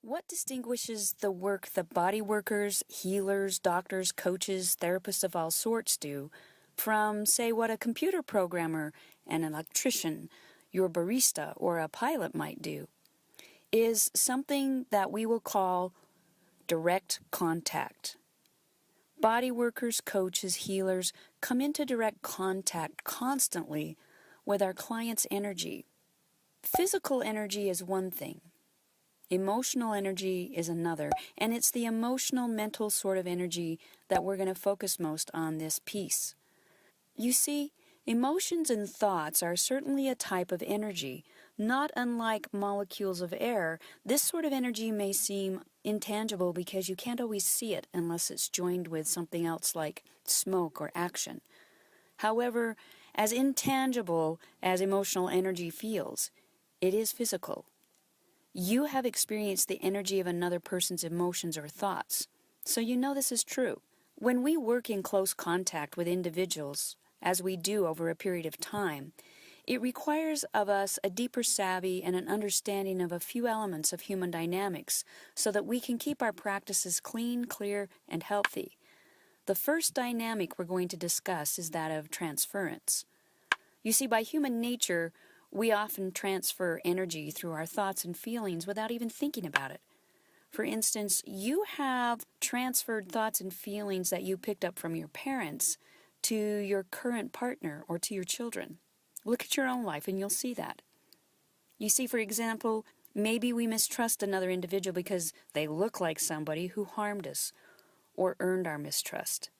What distinguishes the work the body workers, healers, doctors, coaches, therapists of all sorts do from, say, what a computer programmer, an electrician, your barista, or a pilot might do, is something that we will call direct contact. Body workers, coaches, healers come into direct contact constantly with our client's energy. Physical energy is one thing. Emotional energy is another, and it's the emotional, mental sort of energy that we're going to focus most on this piece. You see, emotions and thoughts are certainly a type of energy. Not unlike molecules of air, this sort of energy may seem intangible because you can't always see it unless it's joined with something else like smoke or action. However, as intangible as emotional energy feels, it is physical. You have experienced the energy of another person's emotions or thoughts, so you know this is true. When we work in close contact with individuals, as we do over a period of time, it requires of us a deeper savvy and an understanding of a few elements of human dynamics so that we can keep our practices clean, clear, and healthy. The first dynamic we're going to discuss is that of transference. You see, by human nature, we often transfer energy through our thoughts and feelings without even thinking about it. For instance, you have transferred thoughts and feelings that you picked up from your parents to your current partner or to your children. Look at your own life and you'll see that. You see, for example, maybe we mistrust another individual because they look like somebody who harmed us or earned our mistrust.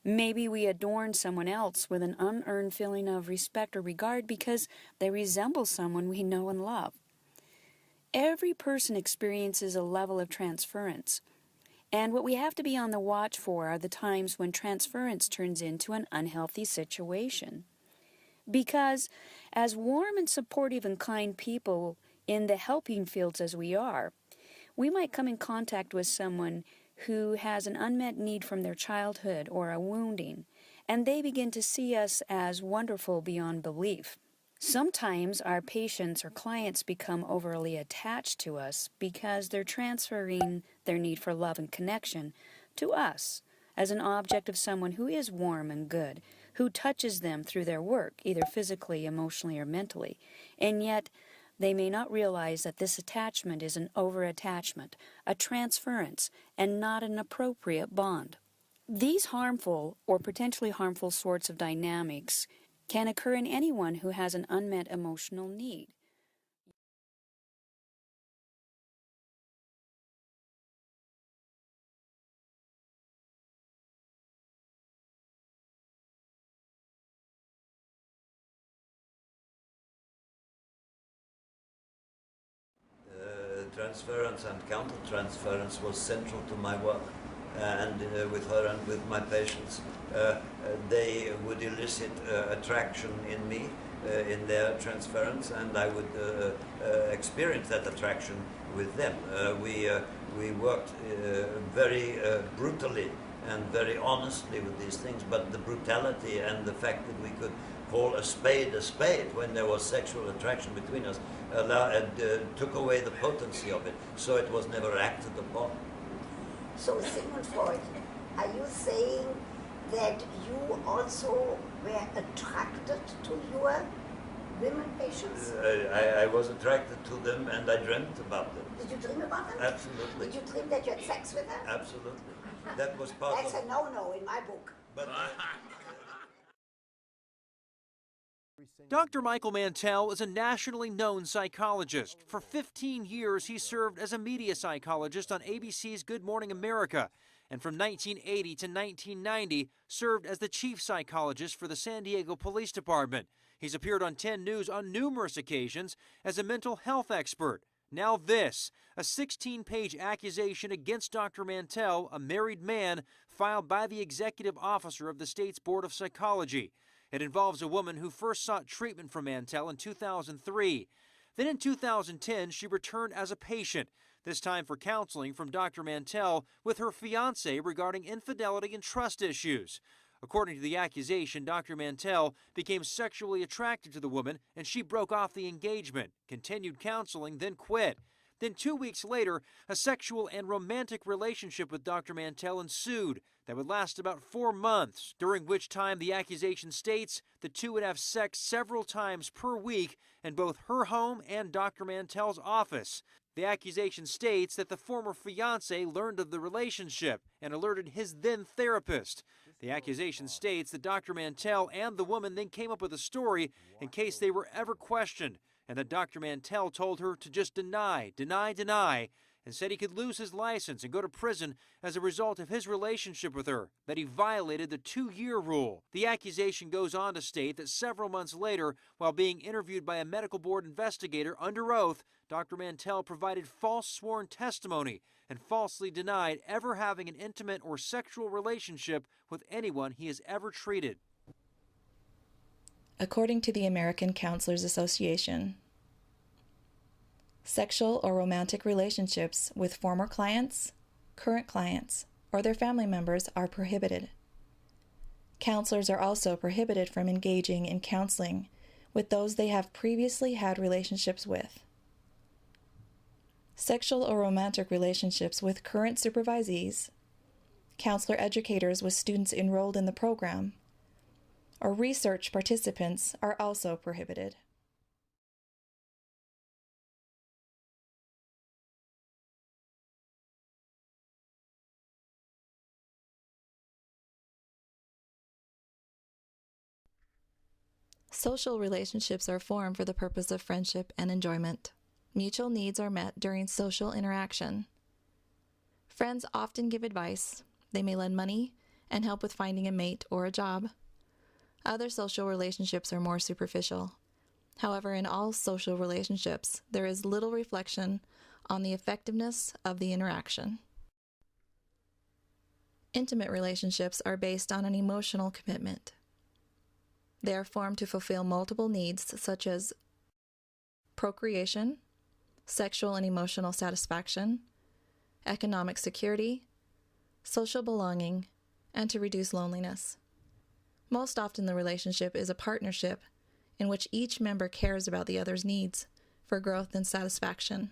Maybe we adorn someone else with an unearned feeling of respect or regard because they resemble someone we know and love. Every person experiences a level of transference, and what we have to be on the watch for are the times when transference turns into an unhealthy situation. Because as warm and supportive and kind people in the helping fields as we are, we might come in contact with someone who has an unmet need from their childhood or a wounding, and they begin to see us as wonderful beyond belief. Sometimes our patients or clients become overly attached to us because they're transferring their need for love and connection to us as an object of someone who is warm and good, who touches them through their work, either physically, emotionally, or mentally, and yet they may not realize that this attachment is an over-attachment, a transference, and not an appropriate bond. These harmful or potentially harmful sorts of dynamics can occur in anyone who has an unmet emotional need. Transference and countertransference was central to my work, and with her and with my patients. They would elicit attraction in me, in their transference, and I would experience that attraction with them. We worked very brutally and very honestly with these things, but the brutality and the fact that we could call a spade when there was sexual attraction between us took away the potency of it, so it was never acted upon. So Sigmund Freud, are you saying that you also were attracted to your women patients? I was attracted to them and I dreamt about them. Did you dream about them? Absolutely. Did you dream that you had sex with them? Absolutely. That was part That's of... a no-no in my book. But, Dr. Michael Mantell is a nationally known psychologist. For 15 years, he served as a media psychologist on ABC's Good Morning America, and from 1980 to 1990, served as the chief psychologist for the San Diego Police Department. He's appeared on 10 News on numerous occasions as a mental health expert. Now this, a 16-page accusation against Dr. Mantell, a married man, filed by the executive officer of the state's Board of Psychology. It involves a woman who first sought treatment from Mantell in 2003. Then in 2010, she returned as a patient, this time for counseling from Dr. Mantell with her fiancé regarding infidelity and trust issues. According to the accusation, Dr. Mantell became sexually attracted to the woman and she broke off the engagement, continued counseling, then quit. Then 2 weeks later, a sexual and romantic relationship with Dr. Mantell ensued that would last about 4 months, during which time the accusation states the two would have sex several times per week in both her home and Dr. Mantell's office. The accusation states that the former fiance learned of the relationship and alerted his then therapist. The accusation states that Dr. Mantell and the woman then came up with a story in case they were ever questioned, and that Dr. Mantell told her to just deny, and said he could lose his license and go to prison as a result of his relationship with her, that he violated the 2-year rule. The accusation goes on to state that several months later, while being interviewed by a medical board investigator under oath, Dr. Mantell provided false sworn testimony and falsely denied ever having an intimate or sexual relationship with anyone he has ever treated. According to the American Counselors Association, sexual or romantic relationships with former clients, current clients, or their family members are prohibited. Counselors are also prohibited from engaging in counseling with those they have previously had relationships with. Sexual or romantic relationships with current supervisees, counselor educators with students enrolled in the program, or research participants are also prohibited. Social relationships are formed for the purpose of friendship and enjoyment. Mutual needs are met during social interaction. Friends often give advice. They may lend money and help with finding a mate or a job. Other social relationships are more superficial. However, in all social relationships, there is little reflection on the effectiveness of the interaction. Intimate relationships are based on an emotional commitment. They are formed to fulfill multiple needs such as procreation, sexual and emotional satisfaction, economic security, social belonging, and to reduce loneliness. Most often the relationship is a partnership in which each member cares about the other's needs for growth and satisfaction.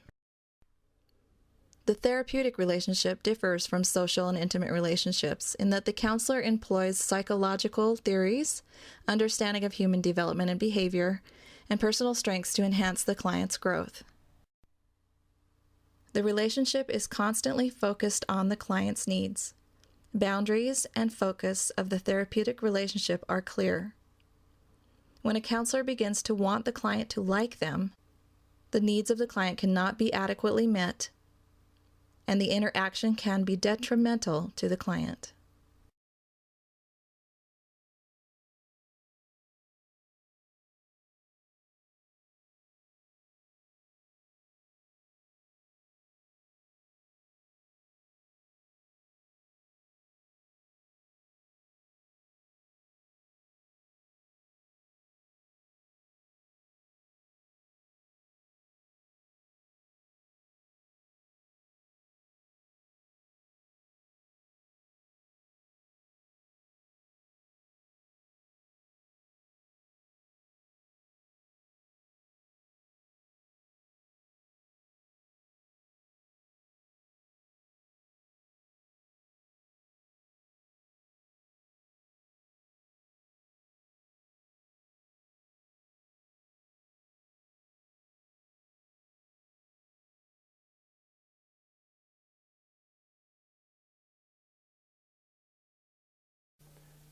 The therapeutic relationship differs from social and intimate relationships in that the counselor employs psychological theories, understanding of human development and behavior, and personal strengths to enhance the client's growth. The relationship is constantly focused on the client's needs. Boundaries and focus of the therapeutic relationship are clear. When a counselor begins to want the client to like them, the needs of the client cannot be adequately met, and the interaction can be detrimental to the client.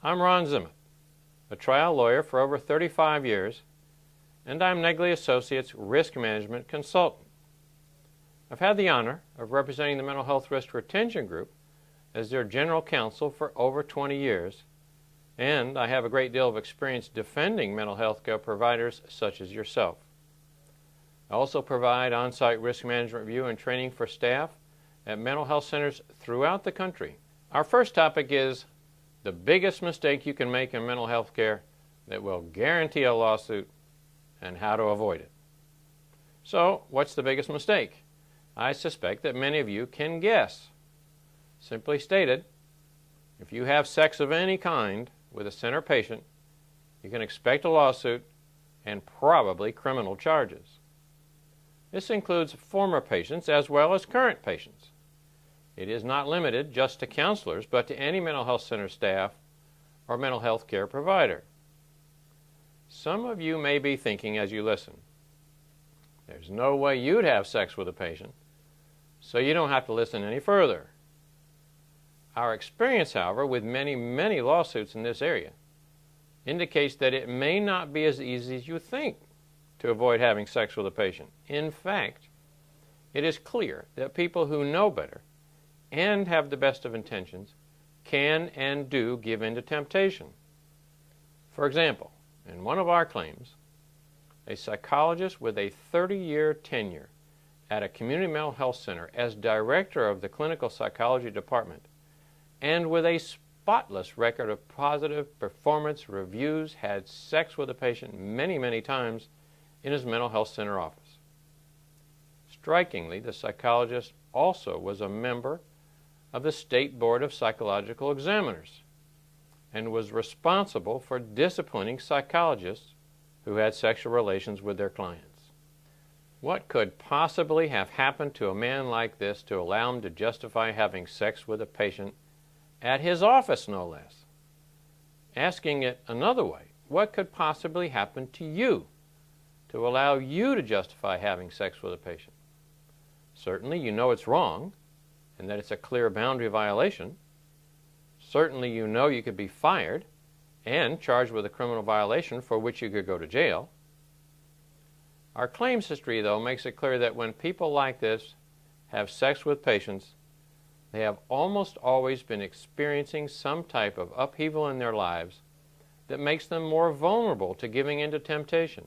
I'm Ron Zimmett, a trial lawyer for over 35 years, and I'm Negley Associates Risk Management Consultant. I've had the honor of representing the Mental Health Risk Retention Group as their general counsel for over 20 years, and I have a great deal of experience defending mental health care providers such as yourself. I also provide on-site risk management review and training for staff at mental health centers throughout the country. Our first topic is the biggest mistake you can make in mental health care that will guarantee a lawsuit and how to avoid it. So, what's the biggest mistake? I suspect that many of you can guess. Simply stated, if you have sex of any kind with a center patient, you can expect a lawsuit and probably criminal charges. This includes former patients as well as current patients. It is not limited just to counselors, but to any mental health center staff or mental health care provider. Some of you may be thinking as you listen, there's no way you'd have sex with a patient, so you don't have to listen any further. Our experience, however, with many lawsuits in this area indicates that it may not be as easy as you think to avoid having sex with a patient. In fact, it is clear that people who know better and have the best of intentions can and do give in to temptation. For example, in one of our claims, a psychologist with a 30-year tenure at a community mental health center as director of the clinical psychology department and with a spotless record of positive performance reviews had sex with a patient many times in his mental health center office. Strikingly, the psychologist also was a member of the State Board of Psychological Examiners and was responsible for disciplining psychologists who had sexual relations with their clients. What could possibly have happened to a man like this to allow him to justify having sex with a patient at his office, no less? Asking it another way, what could possibly happen to you to allow you to justify having sex with a patient? Certainly you know it's wrong and that it's a clear boundary violation. Certainly you know you could be fired and charged with a criminal violation for which you could go to jail. Our claims history, though, makes it clear that when people like this have sex with patients, they have almost always been experiencing some type of upheaval in their lives that makes them more vulnerable to giving in to temptation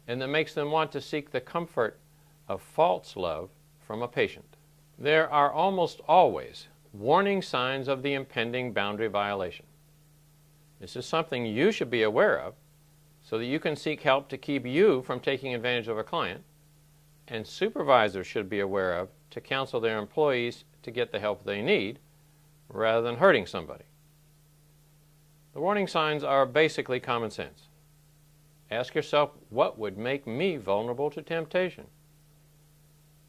and that makes them want to seek the comfort of false love from a patient. There are almost always warning signs of the impending boundary violation. This is something you should be aware of so that you can seek help to keep you from taking advantage of a client, and supervisors should be aware of to counsel their employees to get the help they need rather than hurting somebody. The warning signs are basically common sense. Ask yourself, what would make me vulnerable to temptation?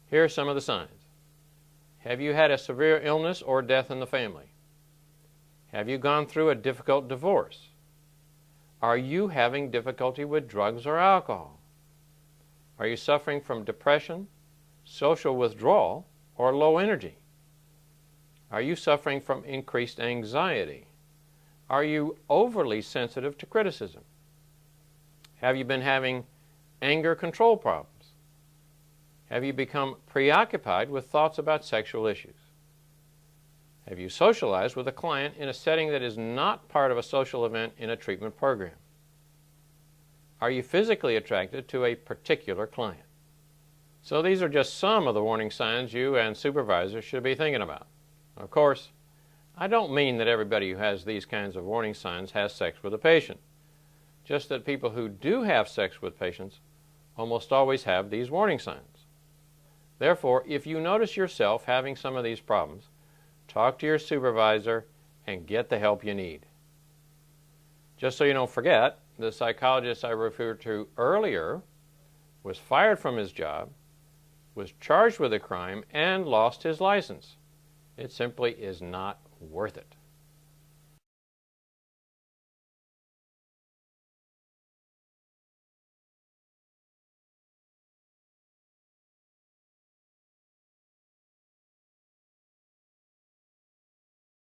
Here are some of the signs. Have you had a severe illness or death in the family? Have you gone through a difficult divorce? Are you having difficulty with drugs or alcohol? Are you suffering from depression, social withdrawal, or low energy? Are you suffering from increased anxiety? Are you overly sensitive to criticism? Have you been having anger control problems? Have you become preoccupied with thoughts about sexual issues? Have you socialized with a client in a setting that is not part of a social event in a treatment program? Are you physically attracted to a particular client? So these are just some of the warning signs you and supervisors should be thinking about. Of course, I don't mean that everybody who has these kinds of warning signs has sex with a patient. Just that people who do have sex with patients almost always have these warning signs. Therefore, if you notice yourself having some of these problems, talk to your supervisor and get the help you need. Just so you don't forget, the psychologist I referred to earlier was fired from his job, was charged with a crime, and lost his license. It simply is not worth it.